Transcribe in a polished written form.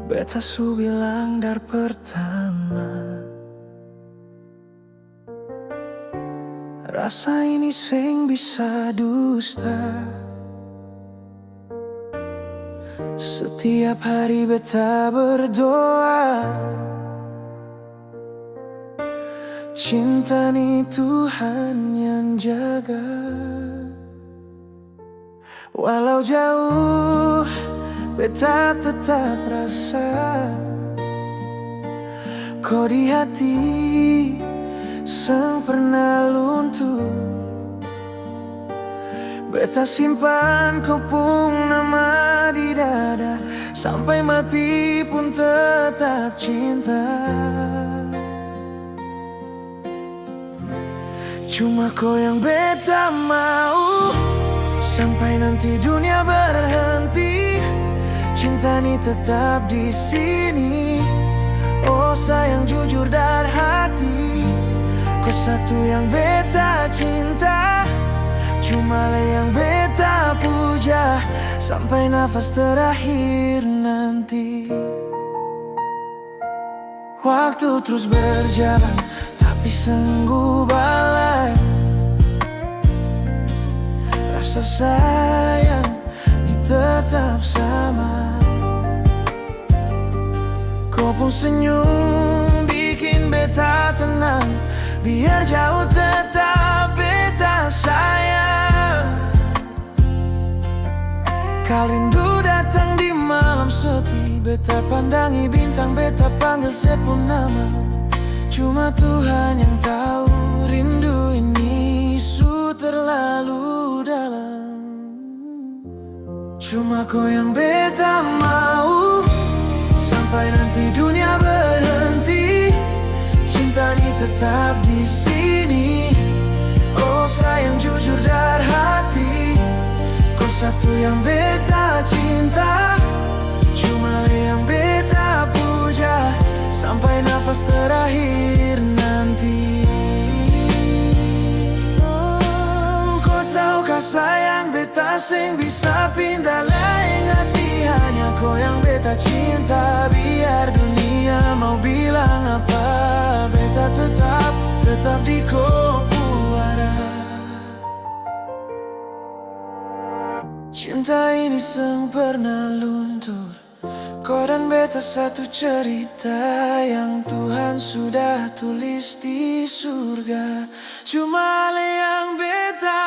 Beta su bilang dari pertama, rasa ini sing bisa dusta. Setiap hari beta berdoa, cinta ni Tuhan yang jaga. Walau jauh, beta tetap rasa kau di hati sang pernah luntur. Beta simpan kau pun nama di dada, sampai mati pun tetap cinta. Cuma kau yang beta mau, sampai nanti dunia berhenti, cinta ni tetap di sini. Oh sayang jujur dari hati, kau satu yang beta cinta, cuma le yang beta puja, sampai nafas terakhir nanti. Waktu terus berjalan, tapi sungguh balai. Rasa sayang ini tetap sama. Kau pun senyum bikin beta tenang, biar jauh tetap beta sayang. Kalindu datang di malam sepi, beta pandangi bintang, beta panggil sepun nama. Cuma Tuhan yang tahu rindu ini su terlalu dalam. Cuma kau yang beta mau, sampai nanti dunia berhenti, cinta ni tetap di sini. Oh sayang jujur dari hati, kau satu yang beta cinta, cuma le yang beta puja, sampai nafas terakhir nanti. Oh, kau tahukah sayang, beta sing bisa pindah lain hati, hanya kau yang beta cinta. Biar dunia mau bilang apa, beta tetap di kau puara. Cinta ini sang pernah luntur, kau dan beta satu cerita yang Tuhan sudah tulis di surga. Cuma le yang beta